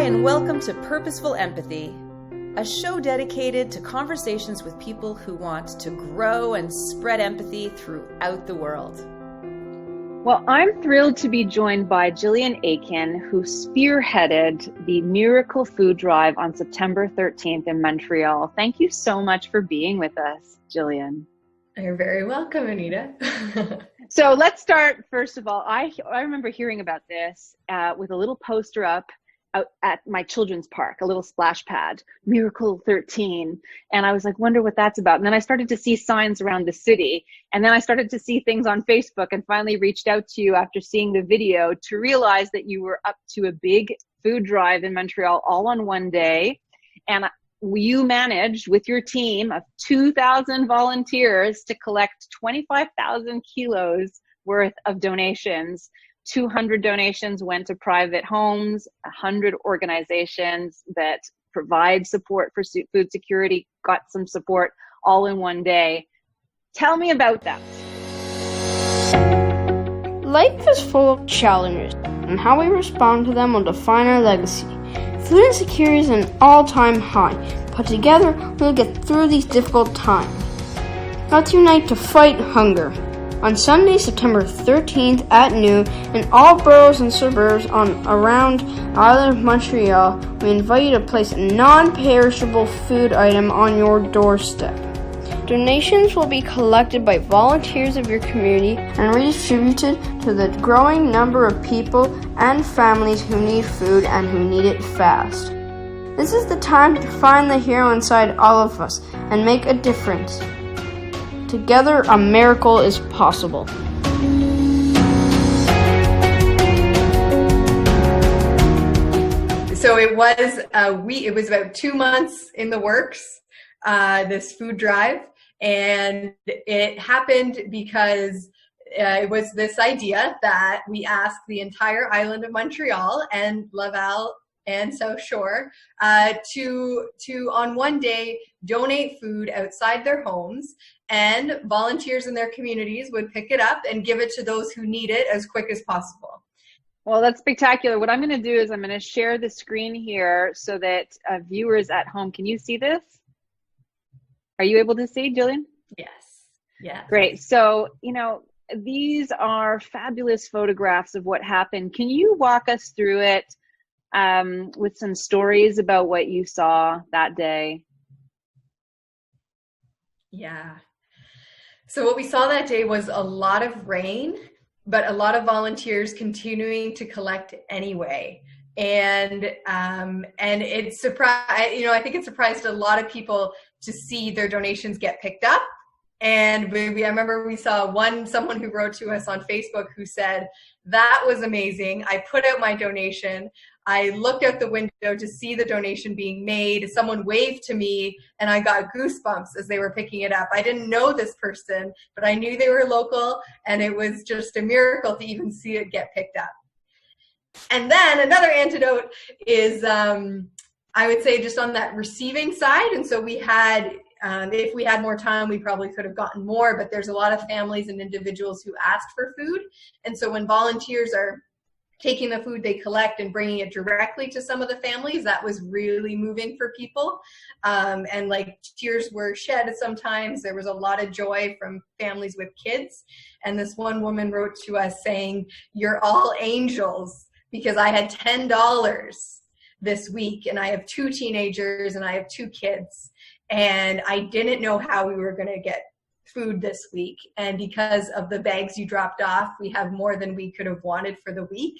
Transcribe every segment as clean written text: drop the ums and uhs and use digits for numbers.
and welcome to Purposeful Empathy, a show dedicated to conversations with people who want to grow and spread empathy throughout the world. Well, I'm thrilled to be joined by Gillian Aitken, who spearheaded the Miracle Food Drive on September 13th in Montreal. Thank you so much for being with us, Gillian. You're very welcome, Anita. So let's start, first of all, I remember hearing about this with a little poster up out at my children's park, a little splash pad, Miracle 13. And I was like, wonder what that's about. And then I started to see signs around the city. And then I started to see things on Facebook and finally reached out to you after seeing the video to realize that you were up to a big food drive in Montreal all on one day. And you managed with your team of 2,000 volunteers to collect 25,000 kilos worth of donations. 200 donations went to private homes, 100 organizations that provide support for food security got some support all in one day. Tell me about that. Life is full of challenges, and how we respond to them will define our legacy. Food insecurity is an all-time high, but together we'll get through these difficult times. Let's unite to fight hunger. On Sunday, September 13th at noon, in all boroughs and suburbs around the island of Montreal, we invite you to place a non-perishable food item on your doorstep. Donations will be collected by volunteers of your community and redistributed to the growing number of people and families who need food and who need it fast. This is the time to find the hero inside all of us and make a difference. Together, a miracle is possible. So it was about 2 months in the works, this food drive, and it happened because it was this idea that we asked the entire island of Montreal and Laval and South Shore to on one day donate food outside their homes, and volunteers in their communities would pick it up and give it to those who need it as quick as possible. Well, that's spectacular. What I'm going to do is I'm going to share the screen here so that viewers at home, can you see this? Are you able to see, Gillian? Yes. Yeah. Great. So, these are fabulous photographs of what happened. Can you walk us through it with some stories about what you saw that day? Yeah. So what we saw that day was a lot of rain, but a lot of volunteers continuing to collect anyway. And it surprised, I think it surprised a lot of people to see their donations get picked up. And I remember we saw someone who wrote to us on Facebook who said, "That was amazing. I put out my donation. I looked out the window to see the donation being made. Someone waved to me and I got goosebumps as they were picking it up. I didn't know this person, but I knew they were local, and it was just a miracle to even see it get picked up." And then another antidote is, I would say, just on that receiving side. And so we had, if we had more time, we probably could have gotten more, but there's a lot of families and individuals who asked for food. And so when volunteers are taking the food they collect and bringing it directly to some of the families, that was really moving for people. And like tears were shed sometimes. There was a lot of joy from families with kids. And this one woman wrote to us saying, "You're all angels, because I had $10 this week and I have 2 teenagers and I have 2 kids. And I didn't know how we were going to get food this week. And because of the bags you dropped off, we have more than we could have wanted for the week."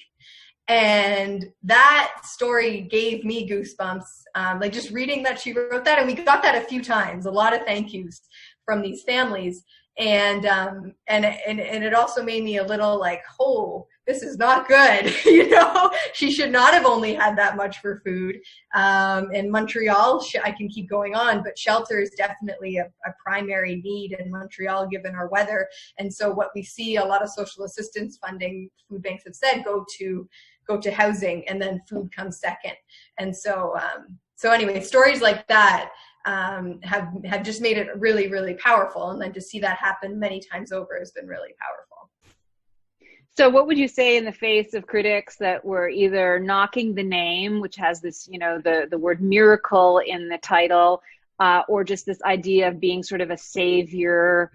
And that story gave me goosebumps, like just reading that she wrote that. And we got that a few times, a lot of thank yous from these families. And it also made me a little like, oh, this is not good. She should not have only had that much for food. In Montreal, I can keep going on, but shelter is definitely a primary need in Montreal given our weather. And so what we see, a lot of social assistance funding, food banks have said, go to housing, and then food comes second. And so anyway, stories like that have just made it really, really powerful. And then to see that happen many times over has been really powerful. So what would you say in the face of critics that were either knocking the name, which has this, the word miracle in the title, or just this idea of being sort of a savior,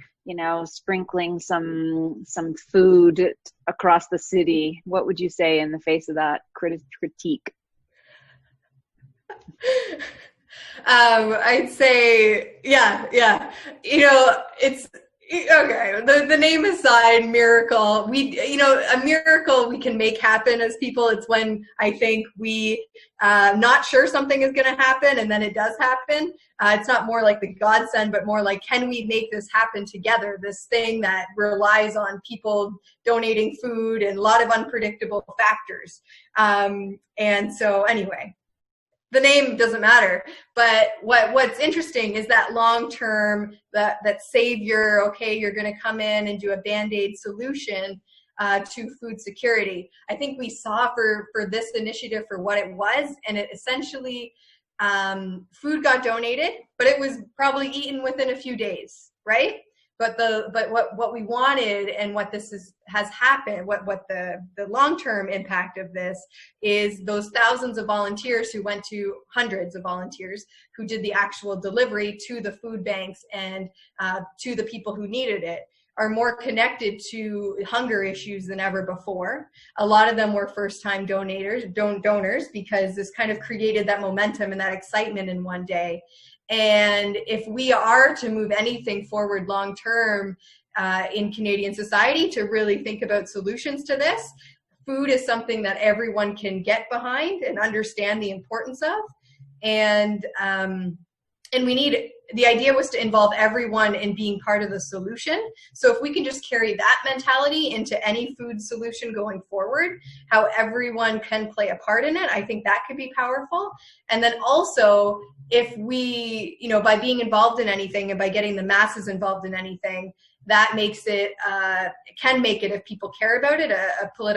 sprinkling some food across the city? What would you say in the face of that critique? I'd say, yeah. It's okay. The name aside, miracle. A miracle we can make happen as people. It's when I think we not sure something is going to happen, and then it does happen. It's not more like the godsend, but more like, can we make this happen together? This thing that relies on people donating food and a lot of unpredictable factors. And so anyway. The name doesn't matter, but what's interesting is that long-term, that savior, okay, you're going to come in and do a Band-Aid solution to food security. I think we saw for this initiative for what it was, and it essentially, food got donated, but it was probably eaten within a few days, right? But what we wanted, and what has happened, what the long-term impact of this is, those thousands of volunteers who went to hundreds of volunteers who did the actual delivery to the food banks and to the people who needed it, are more connected to hunger issues than ever before. A lot of them were first-time donors, because this kind of created that momentum and that excitement in one day. And if we are to move anything forward long-term in Canadian society, to really think about solutions to this, food is something that everyone can get behind and understand the importance of. And we need, the idea was to involve everyone in being part of the solution. So if we can just carry that mentality into any food solution going forward, how everyone can play a part in it, I think that could be powerful. And then also, if we, by being involved in anything and by getting the masses involved in anything, that makes it, can make it, if people care about it, put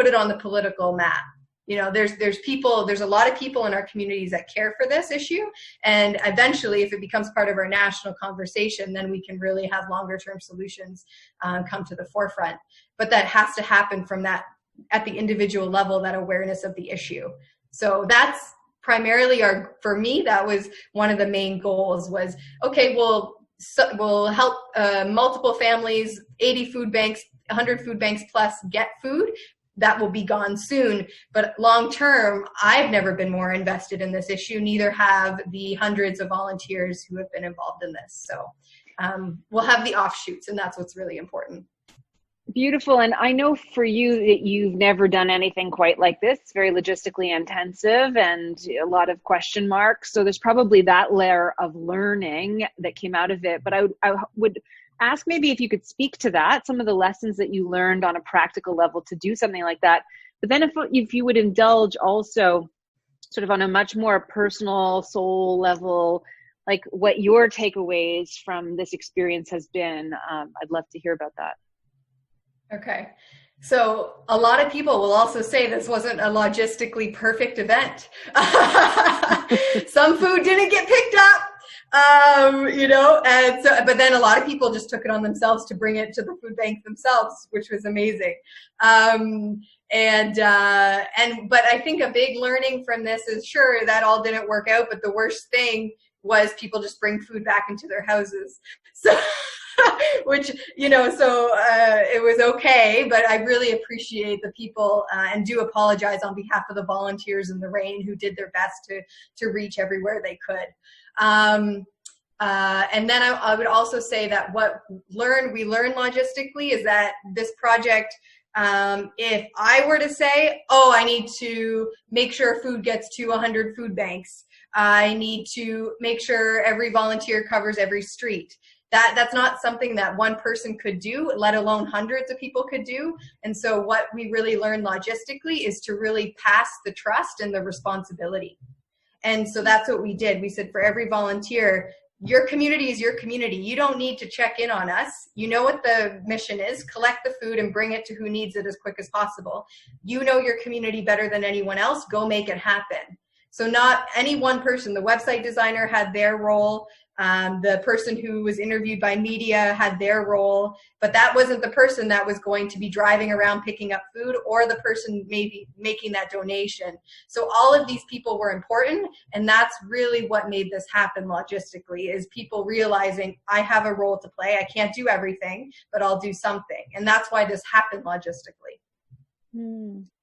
it on the political map. There's a lot of people in our communities that care for this issue. And eventually, if it becomes part of our national conversation, then we can really have longer term solutions come to the forefront. But that has to happen from that, at the individual level, that awareness of the issue. So that's primarily for me, that was one of the main goals, was, okay, we'll help multiple families, 80 food banks, 100 food banks plus get food. That will be gone soon. But long term, I've never been more invested in this issue. Neither have the hundreds of volunteers who have been involved in this. So we'll have the offshoots, and that's what's really important. Beautiful. And I know for you that you've never done anything quite like this. It's very logistically intensive and a lot of question marks. So there's probably that layer of learning that came out of it. But I would ask maybe if you could speak to that, some of the lessons that you learned on a practical level to do something like that. But then if you would indulge also sort of on a much more personal soul level, like what your takeaways from this experience has been, I'd love to hear about that. Okay. So a lot of people will also say this wasn't a logistically perfect event. Some food didn't get picked up. And so, but then a lot of people just took it on themselves to bring it to the food bank themselves, which was amazing. But I think a big learning from this is, sure, that all didn't work out, but the worst thing was people just bring food back into their houses. So, which, it was okay, but I really appreciate the people and do apologize on behalf of the volunteers in the rain who did their best to reach everywhere they could. And then I would also say that what we learned logistically is that this project, if I were to say, I need to make sure food gets to 100 food banks, I need to make sure every volunteer covers every street. That's not something that one person could do, let alone hundreds of people could do. And so what we really learned logistically is to really pass the trust and the responsibility. And so that's what we did. We said, for every volunteer, your community is your community. You don't need to check in on us. You know what the mission is: collect the food and bring it to who needs it as quick as possible. You know your community better than anyone else. Go make it happen. So not any one person. The website designer had their role. The person who was interviewed by media had their role, but that wasn't the person that was going to be driving around picking up food or the person maybe making that donation. So all of these people were important, and that's really what made this happen logistically, is people realizing I have a role to play. I can't do everything, but I'll do something. And that's why this happened logistically.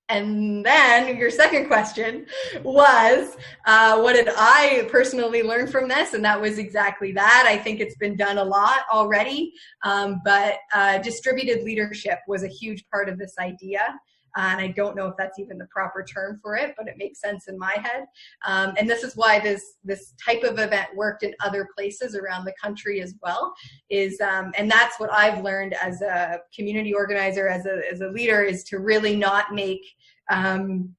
And then your second question was, what did I personally learn from this? And that was exactly that. I think it's been done a lot already, but distributed leadership was a huge part of this idea. And I don't know if that's even the proper term for it, but it makes sense in my head. And this is why this type of event worked in other places around the country as well. And that's what I've learned as a community organizer, as a leader, is to really not make, not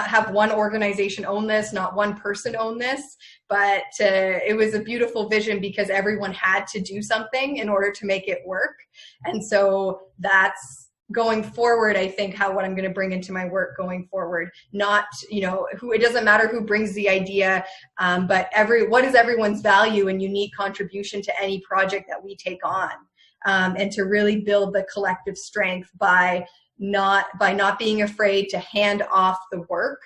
have one organization own this, not one person own this, but it was a beautiful vision because everyone had to do something in order to make it work. And so that's, going forward, I think what I'm going to bring into my work going forward, not, it doesn't matter who brings the idea, but what is everyone's value and unique contribution to any project that we take on, and to really build the collective strength by not being afraid to hand off the work,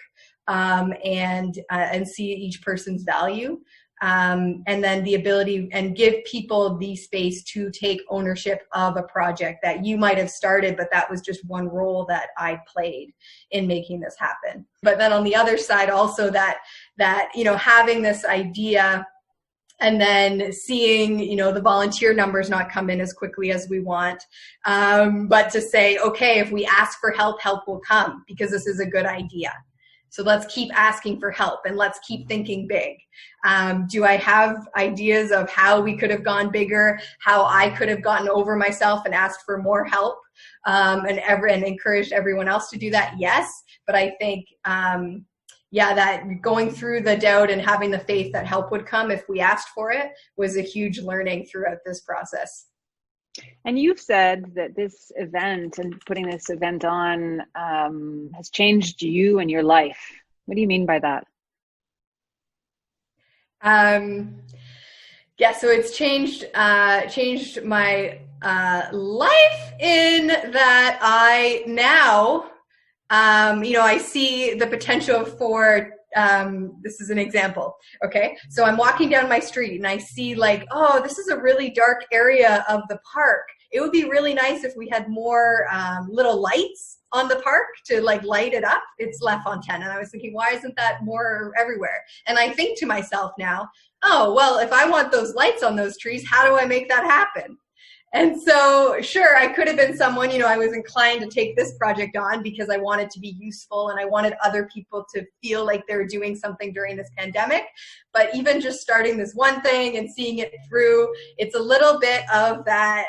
and see each person's value. And then the ability and give people the space to take ownership of a project that you might have started, but that was just one role that I played in making this happen. But then on the other side also that having this idea and then seeing, the volunteer numbers not come in as quickly as we want, but to say, okay, if we ask for help, help will come because this is a good idea. So let's keep asking for help and let's keep thinking big. Do I have ideas of how we could have gone bigger, how I could have gotten over myself and asked for more help, and encouraged everyone else to do that? Yes. But I think, that going through the doubt and having the faith that help would come if we asked for it was a huge learning throughout this process. And you've said that this event and putting this event on has changed you and your life. What do you mean by that? So it's changed my life in that I now, I see the potential for, this is an example. Okay. So I'm walking down my street and I see this is a really dark area of the park. It would be really nice if we had more, little lights on the park to light it up. It's La Fontaine. And I was thinking, why isn't that more everywhere? And I think to myself now, oh, well, if I want those lights on those trees, how do I make that happen? And so, sure, I could have been someone, I was inclined to take this project on because I wanted to be useful and I wanted other people to feel like they were doing something during this pandemic. But even just starting this one thing and seeing it through, it's a little bit of that,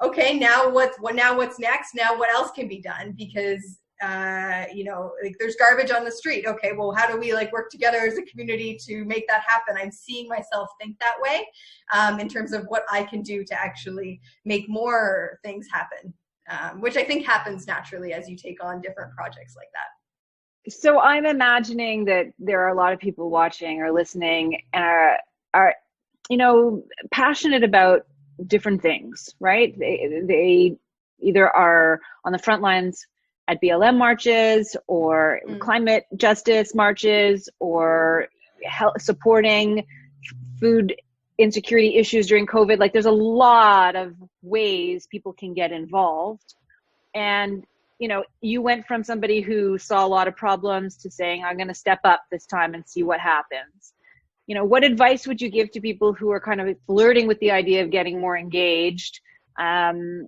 okay, now what's next? Now what else can be done? Because there's garbage on the street. Okay, well, how do we work together as a community to make that happen? I'm seeing myself think that way, in terms of what I can do to actually make more things happen, which I think happens naturally as you take on different projects like that. So I'm imagining that there are a lot of people watching or listening and are passionate about different things, right? They either are on the front lines at BLM marches or climate justice marches or supporting food insecurity issues during COVID. There's a lot of ways people can get involved. And, you went from somebody who saw a lot of problems to saying, I'm going to step up this time and see what happens. What advice would you give to people who are kind of flirting with the idea of getting more engaged, to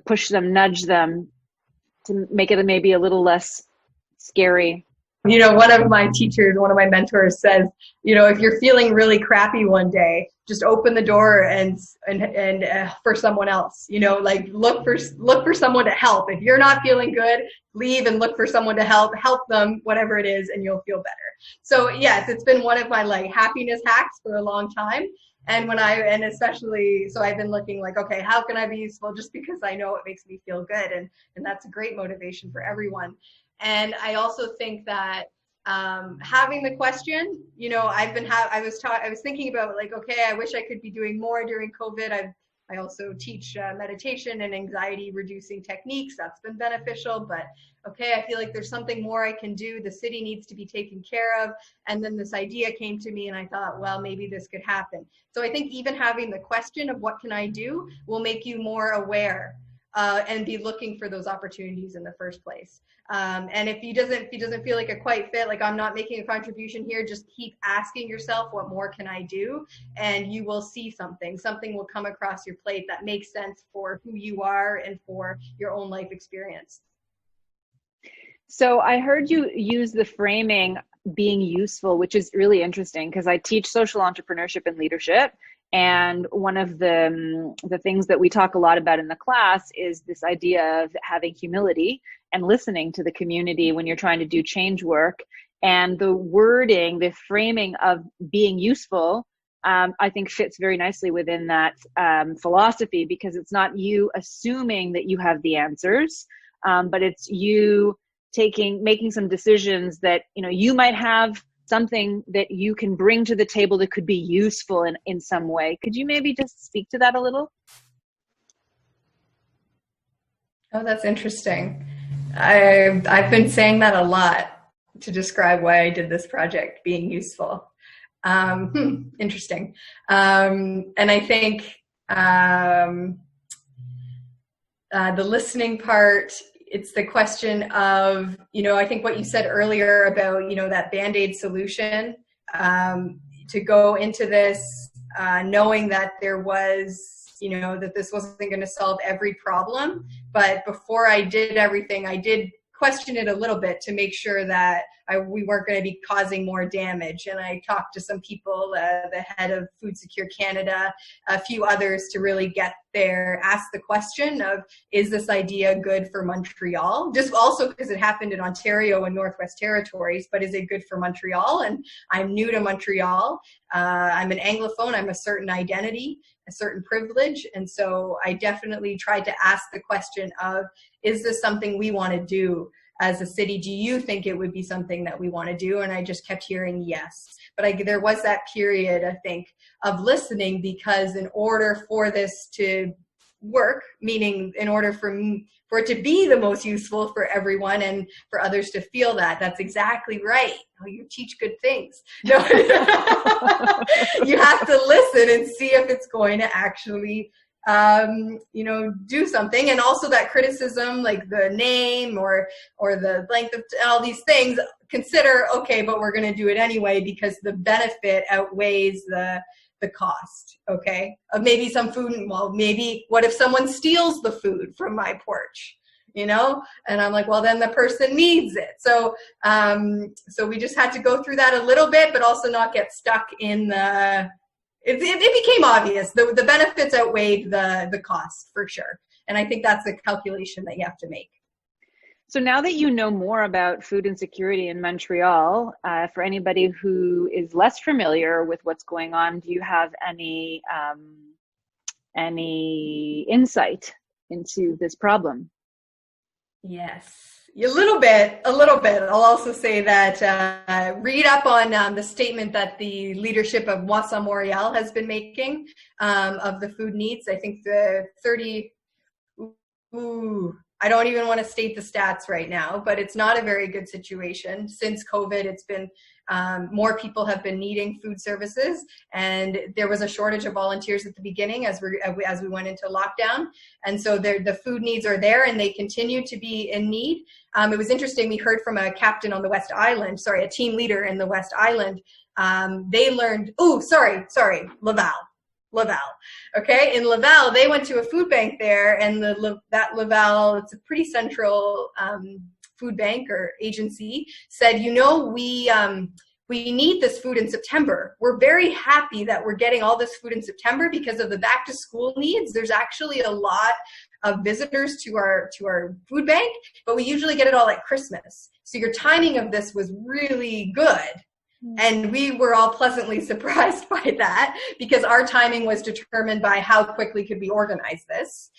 push them, nudge them, to make it maybe a little less scary? One of my teachers, one of my mentors says, if you're feeling really crappy one day, just open the door and for someone else, look for someone to help. If you're not feeling good, leave and look for someone to help them, whatever it is, and you'll feel better. So yes, it's been one of my happiness hacks for a long time. And so I've been looking okay, how can I be useful? Just because I know it makes me feel good. And that's a great motivation for everyone. And I also think that, having the question, you know, I was thinking about like, okay, I wish I could be doing more during COVID. I also teach meditation and anxiety reducing techniques. That's been beneficial, but okay, I feel like there's something more I can do. The city needs to be taken care of. And then this idea came to me and I thought, well, maybe this could happen. So I think even having the question of what can I do will make you more aware and be looking for those opportunities in the first place. And if he doesn't feel like a quite fit, like I'm not making a contribution here, just keep asking yourself, what more can I do? And you will see something will come across your plate that makes sense for who you are and for your own life experience. So I heard you use the framing being useful, which is really interesting because I teach social entrepreneurship and leadership. And one of the things that we talk a lot about in the class is this idea of having humility and listening to the community when you're trying to do change work. And the wording, the framing of being useful, I think fits very nicely within that philosophy, because it's not you assuming that you have the answers, but it's you making some decisions that, you know, you might have something that you can bring to the table that could be useful in some way. Could you maybe just speak to that a little? Oh, that's interesting. I've been saying that a lot to describe why I did this project, being useful. Interesting. And I think the listening part, it's the question of, you know, I think what you said earlier about, you know, that Band-Aid solution, to go into this knowing that there was, you know, that this wasn't going to solve every problem. But before I did everything, I did question it a little bit to make sure that we weren't going to be causing more damage. And I talked to some people, the head of Food Secure Canada, a few others, to really ask the question of, is this idea good for Montreal? Just also because it happened in Ontario and Northwest Territories, but is it good for Montreal? And I'm new to Montreal. I'm an Anglophone. I'm a certain identity, a certain privilege. And so I definitely tried to ask the question of, is this something we want to do as a city? Do you think it would be something that we want to do? And I just kept hearing yes. But there was that period, I think, of listening, because in order for this to work, meaning in order for it to be the most useful for everyone and for others to feel that's exactly right. Oh, you teach good things. No. You have to listen and see if it's going to actually you know, do something. And also that criticism, like the name or the length of all these things, consider, okay, but we're going to do it anyway because the benefit outweighs the cost. Okay. Of maybe some food. Well, maybe what if someone steals the food from my porch, you know? And I'm like, well, then the person needs it. So, so we just had to go through that a little bit, but also not get stuck in it became obvious. The benefits outweighed the cost for sure. And I think that's a calculation that you have to make. So now that you know more about food insecurity in Montreal, for anybody who is less familiar with what's going on, do you have any insight into this problem? Yes. A little bit. I'll also say that read up on the statement that the leadership of Moisson Montréal has been making of the food needs. I think the 30, I don't even want to state the stats right now, but it's not a very good situation. Since COVID, it's been more people have been needing food services, and there was a shortage of volunteers at the beginning as we went into lockdown. And so the food needs are there, and they continue to be in need. It was interesting. We heard from a captain on the West Island, a team leader in the West Island. They learned, Laval. Okay. In Laval, they went to a food bank there, and that Laval, it's a pretty central food bank or agency, said, you know, we need this food in September. We're very happy that we're getting all this food in September because of the back to school needs. There's actually a lot of visitors to our food bank, but we usually get it all at Christmas. So your timing of this was really good. And we were all pleasantly surprised by that, because our timing was determined by how quickly could we organize this.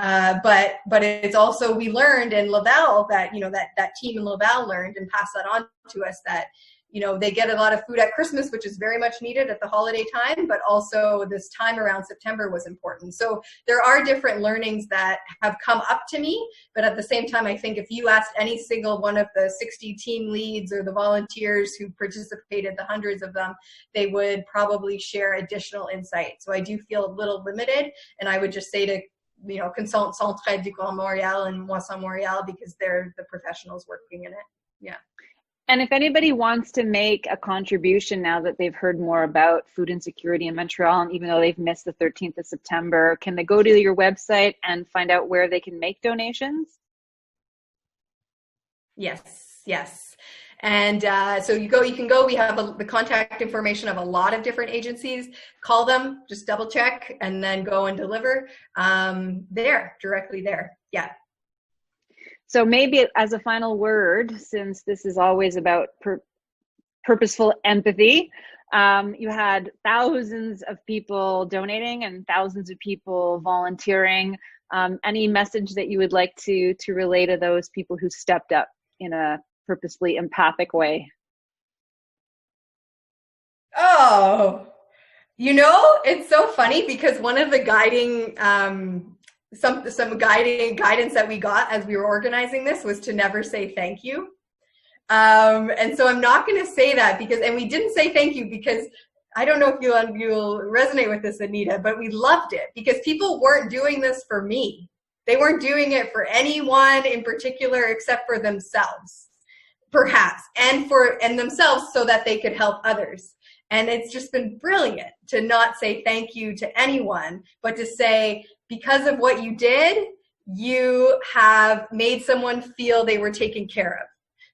But it's also, we learned in Laval that, that team in Laval learned and passed that on to us, that, they get a lot of food at Christmas, which is very much needed at the holiday time, but also this time around September was important. So there are different learnings that have come up to me, but at the same time, I think if you asked any single one of the 60 team leads or the volunteers who participated, the hundreds of them, they would probably share additional insight. So I do feel a little limited, and I would just say to consult Centraide du Grand Montréal and Moisson Montréal, because they're the professionals working in it. Yeah. And if anybody wants to make a contribution now that they've heard more about food insecurity in Montreal, and even though they've missed the 13th of September, can they go to your website and find out where they can make donations? Yes. And so you can go, we have the contact information of a lot of different agencies. Call them, just double check, and then go and deliver directly there. Yeah. So maybe as a final word, since this is always about purposeful empathy, you had thousands of people donating and thousands of people volunteering. Any message that you would like to relay to those people who stepped up in a purposefully empathic way? Oh, it's so funny, because one of the guiding some guidance that we got as we were organizing this was to never say thank you. And so I'm not going to say that, and we didn't say thank you because I don't know if you'll resonate with this, Anita, but we loved it because people weren't doing this for me. They weren't doing it for anyone in particular except for themselves, perhaps, and themselves so that they could help others. And it's just been brilliant to not say thank you to anyone, but to say, because of what you did, you have made someone feel they were taken care of.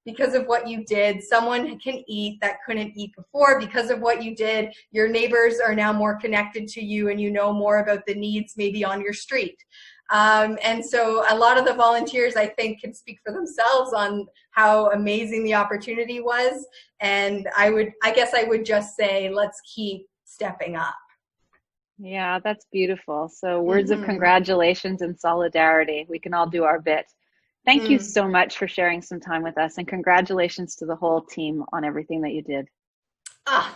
Because of what you did, someone can eat that couldn't eat before. Because of what you did, your neighbors are now more connected to you, and you know more about the needs maybe on your street. And so a lot of the volunteers, I think, can speak for themselves on how amazing the opportunity was. And I guess I would just say, let's keep stepping up. Yeah, that's beautiful. So words of congratulations and solidarity. We can all do our bit. Thank you so much for sharing some time with us, and congratulations to the whole team on everything that you did.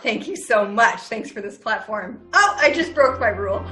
Thank you so much. Thanks for this platform. I just broke my rule.